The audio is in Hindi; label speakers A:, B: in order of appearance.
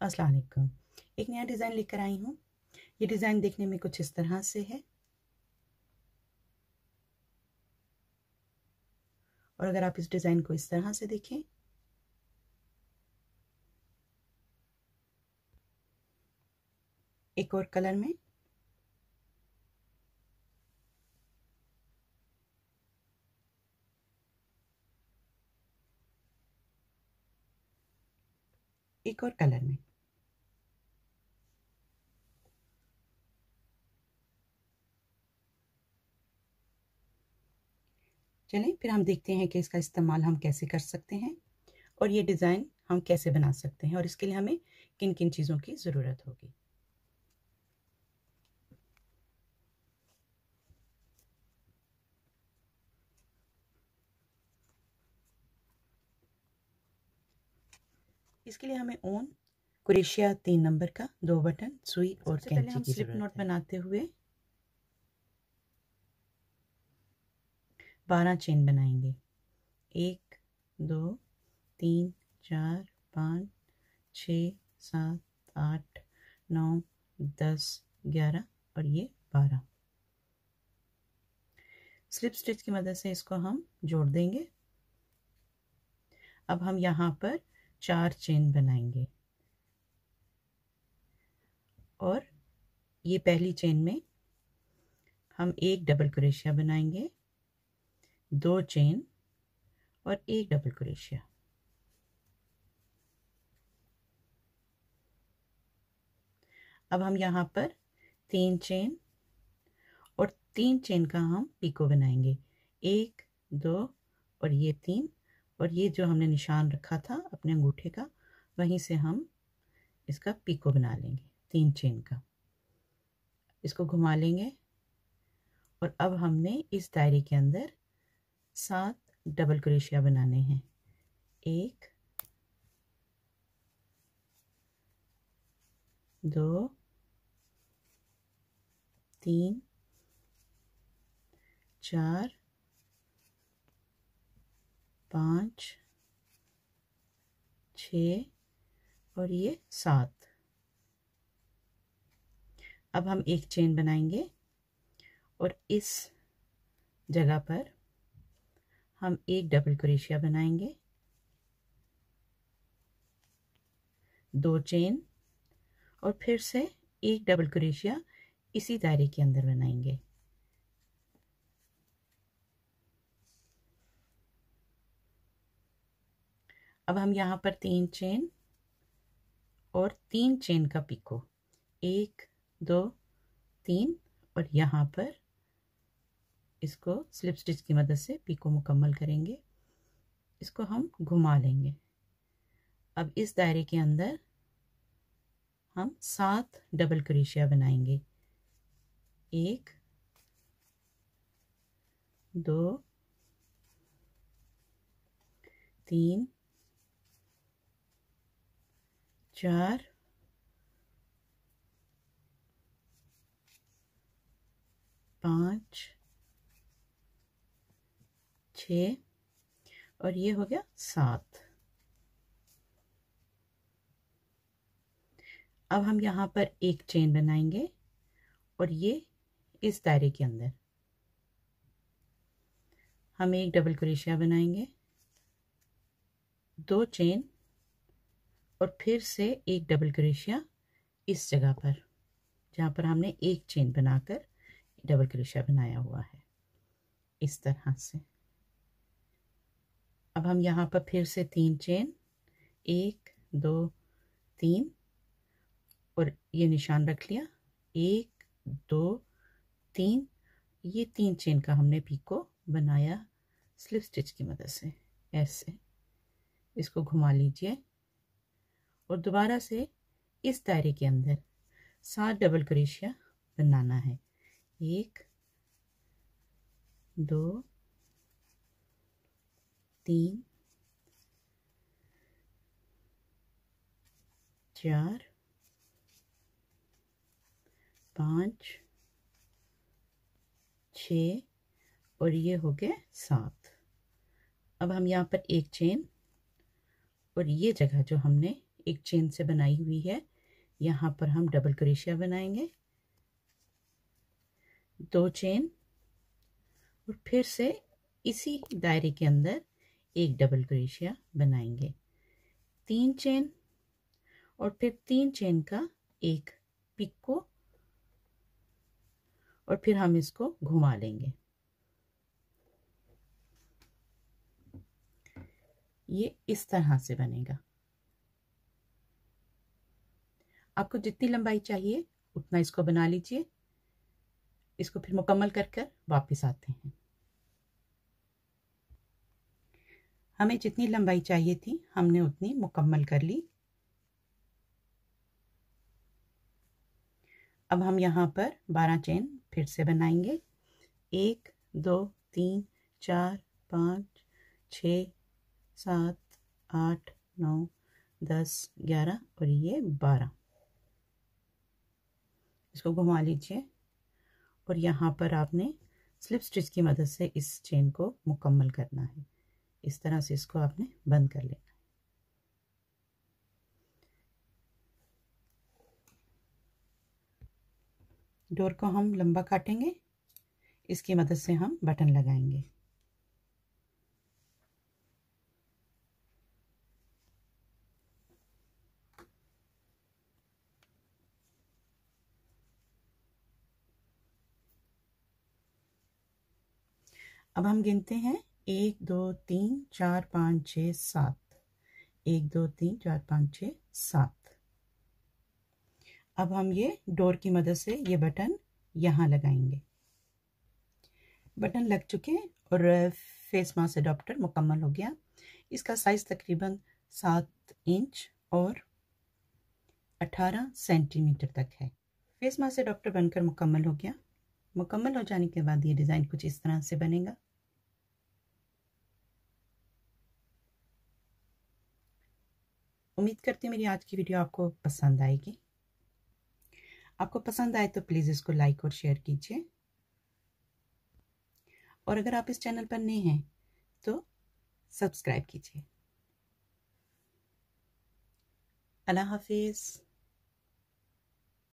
A: अस्सलाम वालेकुम। एक नया डिज़ाइन लेकर आई हूँ। ये डिज़ाइन देखने में कुछ इस तरह से है और अगर आप इस डिज़ाइन को इस तरह से देखें एक और कलर में, एक और कलर में, चलें फिर हम देखते हैं कि इसका इस्तेमाल हम कैसे कर सकते हैं और ये डिज़ाइन हम कैसे बना सकते हैं और इसके लिए हमें किन किन चीज़ों की ज़रूरत होगी। इसके लिए हमें ऊन, क्रोशिया 3 नंबर का, 2 बटन, सुई और कैंची की स्लिप नॉट बनाते हुए 12 चेन बनाएंगे। 1 2 3 4 5 6 7 8 9 10 11 और ये 12। स्लिप स्टिच की मदद से इसको हम जोड़ देंगे। अब हम यहाँ पर 4 चेन बनाएंगे और ये पहली चेन में हम एक डबल क्रोशिया बनाएंगे, 2 चेन और एक डबल क्रोशिया। अब हम यहाँ पर 3 चेन और 3 चेन का हम पीको बनाएंगे, 1 2 और ये 3 और ये जो हमने निशान रखा था अपने अंगूठे का वहीं से हम इसका पीको बना लेंगे 3 चेन का। इसको घुमा लेंगे और अब हमने इस दायरे के अंदर 7 डबल क्रोशिया बनाने हैं। 1 2 3 4 5 6 और ये 7। अब हम एक चेन बनाएंगे और इस जगह पर हम एक डबल क्रोशिया बनाएंगे, 2 चेन और फिर से एक डबल क्रोशिया इसी दायरे के अंदर बनाएंगे। अब हम यहाँ पर 3 चेन और 3 चेन का पीको, 1 2 3 और यहाँ पर इसको स्लिप स्टिच की मदद से पीको मुकम्मल करेंगे। इसको हम घुमा लेंगे। अब इस दायरे के अंदर हम 7 डबल क्रोशिया बनाएंगे, 1 2 3 4 5 6 और ये हो गया 7। अब हम यहाँ पर एक चेन बनाएंगे और ये इस दायरे के अंदर हम एक डबल क्रोशिया बनाएंगे, 2 चेन और फिर से एक डबल क्रोशिया इस जगह पर जहाँ पर हमने एक चेन बनाकर डबल क्रोशिया बनाया हुआ है, इस तरह से। अब हम यहाँ पर फिर से 3 चेन, 1 2 3 और ये निशान रख लिया, 1 2 3, ये 3 चेन का हमने पीको बनाया स्लिप स्टिच की मदद से। ऐसे इसको घुमा लीजिए और दोबारा से इस दायरे के अंदर 7 डबल क्रोशिया बनाना है, 1 2 3 4 5 6 और ये हो गए 7। अब हम यहाँ पर एक चेन और ये जगह जो हमने एक चेन से बनाई हुई है। यहाँ पर हम डबल क्रोशिया बनाएंगे, 2 चेन, और फिर से इसी दायरे के अंदर एक डबल क्रोशिया बनाएंगे, 3 चेन, और फिर 3 चेन का एक पिको, और फिर हम इसको घुमा लेंगे। ये इस तरह से बनेगा। आपको जितनी लंबाई चाहिए उतना इसको बना लीजिए। इसको फिर मुकम्मल कर कर वापस आते हैं। हमें जितनी लंबाई चाहिए थी हमने उतनी मुकम्मल कर ली। अब हम यहाँ पर 12 चेन फिर से बनाएंगे, 1 2 3 4 5 6 7 8 9 10 11 और ये 12। इसको घुमा लीजिए और यहाँ पर आपने स्लिप स्टिच की मदद से इस चेन को मुकम्मल करना है। इस तरह से इसको आपने बंद कर लेना है। डोर को हम लंबा काटेंगे, इसकी मदद से हम बटन लगाएंगे। अब हम गिनते हैं 1 2 3 4 5 6 7, 1 2 3 4 5 6 7। अब हम ये डोर की मदद से ये बटन यहाँ लगाएंगे। बटन लग चुके और फेस मास्क अडॉप्टर मुकम्मल हो गया। इसका साइज़ तकरीबन 7 इंच और 18 सेंटीमीटर तक है। फेस मास्क अडॉप्टर बनकर मुकम्मल हो गया। मुकम्मल हो जाने के बाद ये डिज़ाइन कुछ इस तरह से बनेगा। उम्मीद करती हूँ मेरी आज की वीडियो आपको पसंद आएगी। आपको पसंद आए तो प्लीज़ इसको लाइक और शेयर कीजिए, और अगर आप इस चैनल पर नए हैं तो सब्सक्राइब कीजिए। अल्लाह हाफिज़।